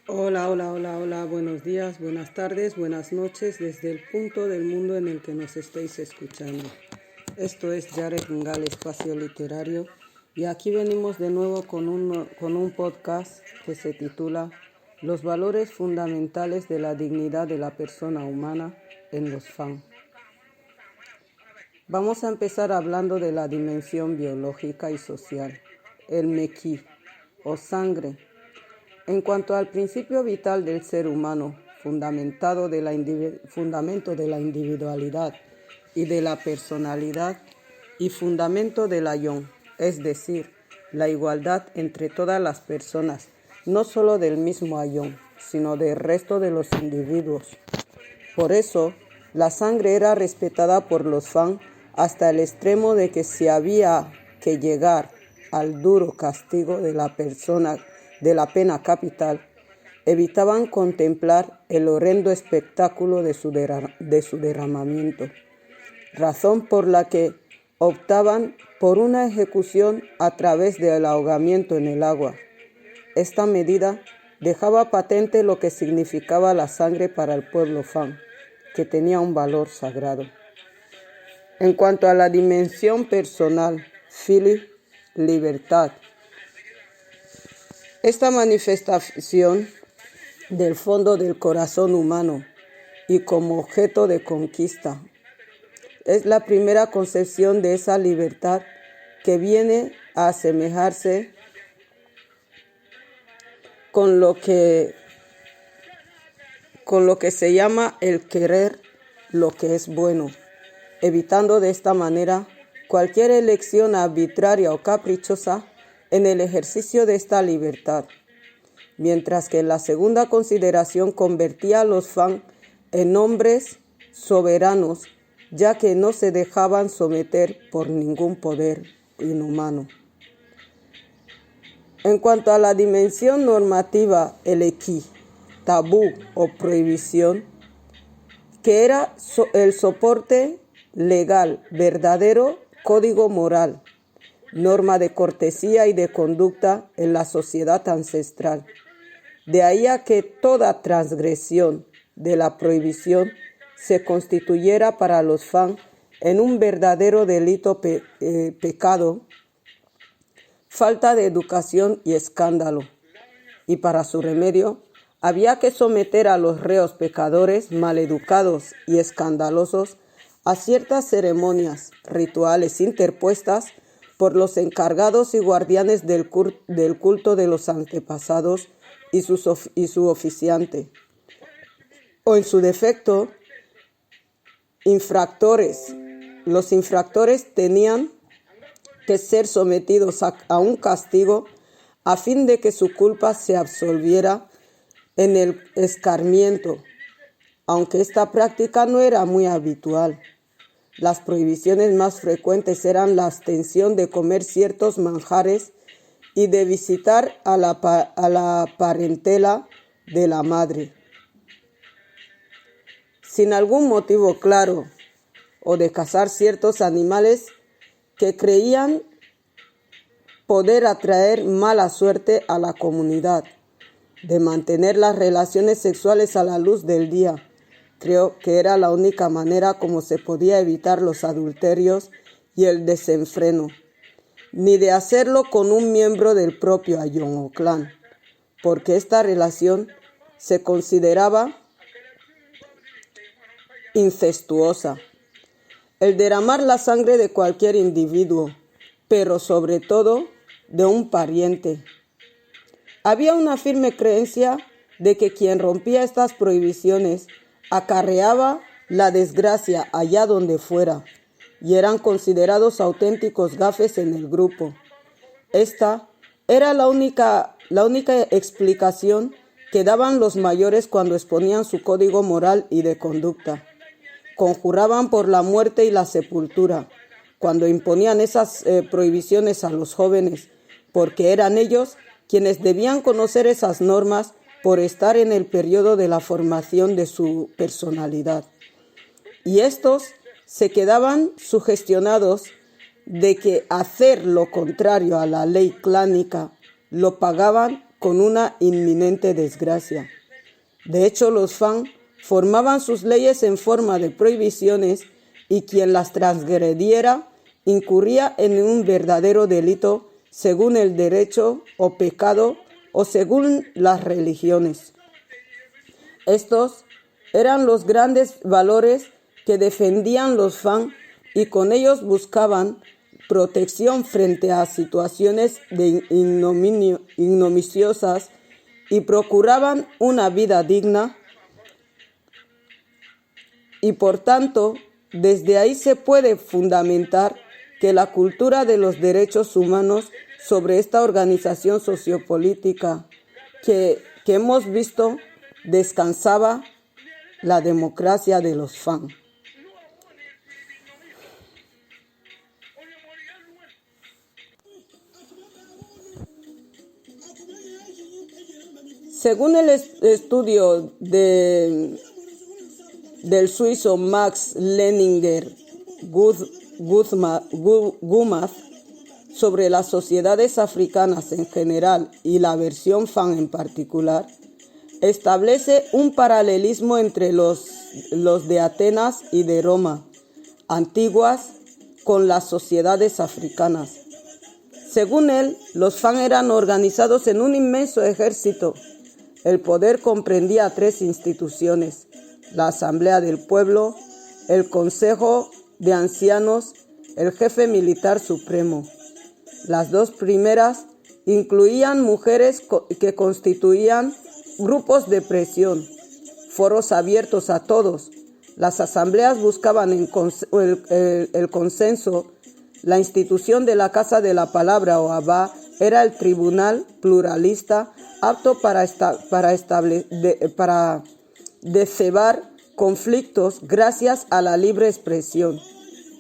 Hola, buenos días, buenas tardes, buenas noches, desde el punto del mundo en el que nos estéis escuchando. Esto es Jared Ngal, Espacio Literario, y aquí venimos de nuevo con un podcast que se titula Los valores fundamentales de la dignidad de la persona humana en los FAN. Vamos a empezar hablando de la dimensión biológica y social, el mequi, o sangre. En cuanto al principio vital del ser humano, fundamento de la individualidad y de la personalidad, y fundamento del ayón, es decir, la igualdad entre todas las personas, no solo del mismo ayón, sino del resto de los individuos. Por eso, la sangre era respetada por los FAN hasta el extremo de que si había que llegar al duro castigo de la pena capital, evitaban contemplar el horrendo espectáculo de su derramamiento, razón por la que optaban por una ejecución a través del ahogamiento en el agua. Esta medida dejaba patente lo que significaba la sangre para el pueblo FAN, que tenía un valor sagrado. En cuanto a la dimensión personal, libertad. Esta manifestación del fondo del corazón humano y como objeto de conquista es la primera concepción de esa libertad que viene a asemejarse con lo que se llama el querer lo que es bueno, evitando de esta manera cualquier elección arbitraria o caprichosa en el ejercicio de esta libertad, mientras que la segunda consideración convertía a los FAN en hombres soberanos, ya que no se dejaban someter por ningún poder inhumano. En cuanto a la dimensión normativa, el equi, tabú o prohibición, que era el soporte legal, verdadero código moral, norma de cortesía y de conducta en la sociedad ancestral. De ahí a que toda transgresión de la prohibición se constituyera para los FAN en un verdadero delito pecado, falta de educación y escándalo. Y para su remedio, había que someter a los reos pecadores, maleducados y escandalosos a ciertas ceremonias, rituales interpuestas por los encargados y guardianes del culto de los antepasados y su oficiante, o en su defecto, infractores. Los infractores tenían que ser sometidos a un castigo a fin de que su culpa se absolviera en el escarmiento, aunque esta práctica no era muy habitual. Las prohibiciones más frecuentes eran la abstención de comer ciertos manjares y de visitar a la parentela de la madre, sin algún motivo claro, o de cazar ciertos animales que creían poder atraer mala suerte a la comunidad, de mantener las relaciones sexuales a la luz del día. Creo que era la única manera como se podía evitar los adulterios y el desenfreno, ni de hacerlo con un miembro del propio ayón o clan, porque esta relación se consideraba incestuosa. El derramar la sangre de cualquier individuo, pero sobre todo de un pariente. Había una firme creencia de que quien rompía estas prohibiciones acarreaba la desgracia allá donde fuera, y eran considerados auténticos gafes en el grupo. Esta era la única explicación que daban los mayores cuando exponían su código moral y de conducta. Conjuraban por la muerte y la sepultura cuando imponían esas prohibiciones a los jóvenes, porque eran ellos quienes debían conocer esas normas por estar en el periodo de la formación de su personalidad. Y estos se quedaban sugestionados de que hacer lo contrario a la ley clánica lo pagaban con una inminente desgracia. De hecho, los Fang formaban sus leyes en forma de prohibiciones y quien las transgrediera incurría en un verdadero delito según el derecho o pecado o según las religiones. Estos eran los grandes valores que defendían los Fang y con ellos buscaban protección frente a situaciones de ignominiosas y procuraban una vida digna y por tanto desde ahí se puede fundamentar que la cultura de los derechos humanos sobre esta organización sociopolítica que hemos visto descansaba la democracia de los Fang. Según el estudio del suizo Max Leininger Gumath sobre las sociedades africanas en general y la versión Fang en particular, establece un paralelismo entre los de Atenas y de Roma, antiguas, con las sociedades africanas. Según él, los Fang eran organizados en un inmenso ejército. El poder comprendía 3 instituciones: la Asamblea del Pueblo, el Consejo de Ancianos, el Jefe Militar Supremo. Las 2 primeras incluían mujeres que constituían grupos de presión, foros abiertos a todos. Las asambleas buscaban el consenso. La institución de la Casa de la Palabra o Abba era el tribunal pluralista apto para descebar conflictos gracias a la libre expresión.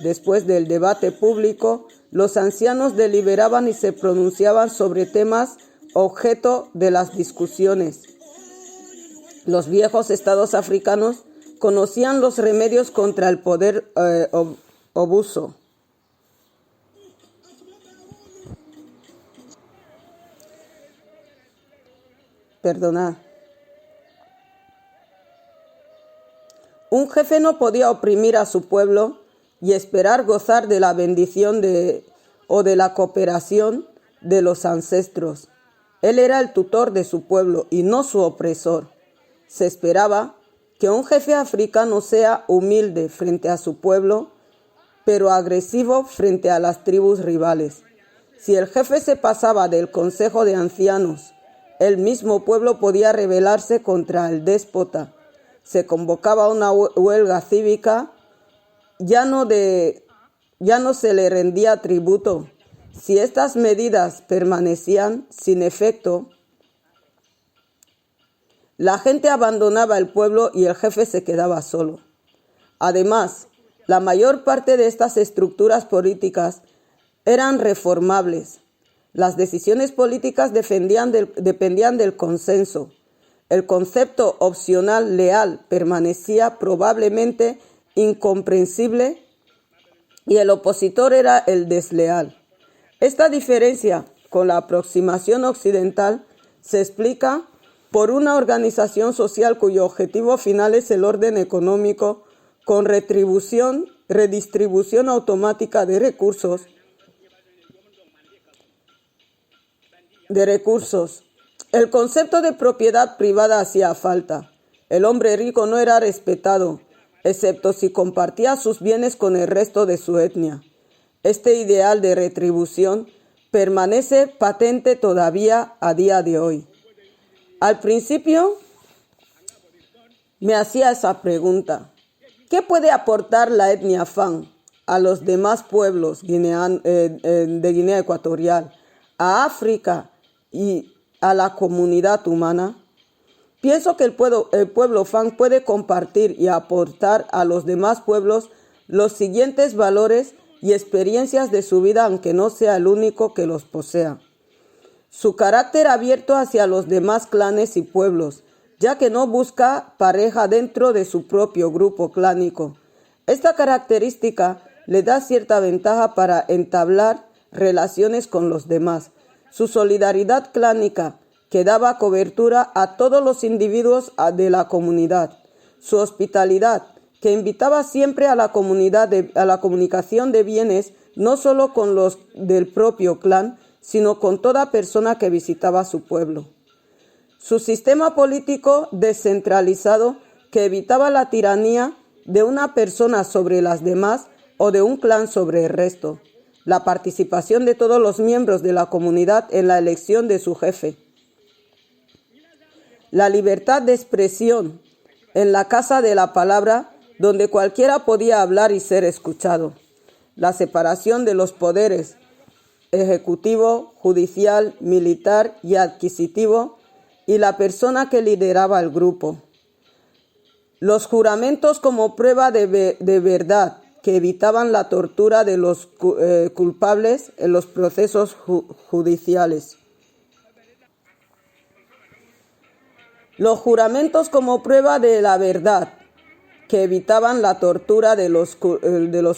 Después del debate público, los ancianos deliberaban y se pronunciaban sobre temas objeto de las discusiones. Los viejos estados africanos conocían los remedios contra el poder obuso. Un jefe no podía oprimir a su pueblo y esperar gozar de la bendición o de la cooperación de los ancestros. Él era el tutor de su pueblo y no su opresor. Se esperaba que un jefe africano sea humilde frente a su pueblo, pero agresivo frente a las tribus rivales. Si el jefe se pasaba del consejo de ancianos, el mismo pueblo podía rebelarse contra el déspota. Se convocaba una huelga cívica, ya no se le rendía tributo. Si estas medidas permanecían sin efecto, la gente abandonaba el pueblo y el jefe se quedaba solo. Además, la mayor parte de estas estructuras políticas eran reformables. Las decisiones políticas dependían del consenso. El concepto opcional leal permanecía probablemente incomprensible y el opositor era el desleal. Esta diferencia con la aproximación occidental se explica por una organización social cuyo objetivo final es el orden económico con redistribución automática de recursos. El concepto de propiedad privada hacía falta. El hombre rico no era respetado, excepto si compartía sus bienes con el resto de su etnia. Este ideal de retribución permanece patente todavía a día de hoy. Al principio me hacía esa pregunta: ¿qué puede aportar la etnia Fang a los demás pueblos de Guinea Ecuatorial, a África y a la comunidad humana? Pienso que el pueblo Fang puede compartir y aportar a los demás pueblos los siguientes valores y experiencias de su vida, aunque no sea el único que los posea. Su carácter abierto hacia los demás clanes y pueblos, ya que no busca pareja dentro de su propio grupo clánico. Esta característica le da cierta ventaja para entablar relaciones con los demás. Su solidaridad clánica, que daba cobertura a todos los individuos de la comunidad. Su hospitalidad, que invitaba siempre a la comunidad a la comunicación de bienes, no solo con los del propio clan, sino con toda persona que visitaba su pueblo. Su sistema político descentralizado, que evitaba la tiranía de una persona sobre las demás o de un clan sobre el resto. La participación de todos los miembros de la comunidad en la elección de su jefe. La libertad de expresión en la casa de la palabra, donde cualquiera podía hablar y ser escuchado. La separación de los poderes ejecutivo, judicial, militar y adquisitivo, y la persona que lideraba el grupo. Los juramentos como prueba de verdad, que evitaban la tortura de los culpables en los procesos judiciales. Los juramentos como prueba de la verdad, que evitaban la tortura de los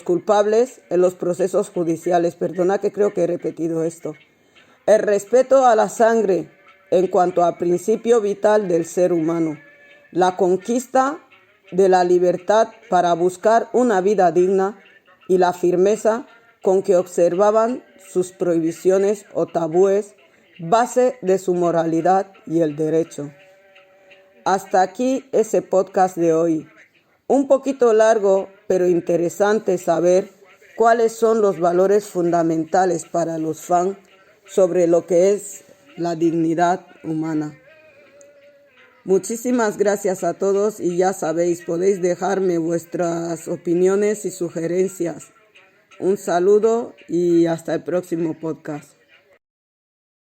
culpables en los procesos judiciales. Perdona que creo que he repetido esto. El respeto a la sangre en cuanto a principio vital del ser humano. La conquista de la libertad para buscar una vida digna y la firmeza con que observaban sus prohibiciones o tabúes, base de su moralidad y el derecho. Hasta aquí ese podcast de hoy. Un poquito largo, pero interesante saber cuáles son los valores fundamentales para los Fang sobre lo que es la dignidad humana. Muchísimas gracias a todos y ya sabéis, podéis dejarme vuestras opiniones y sugerencias. Un saludo y hasta el próximo podcast.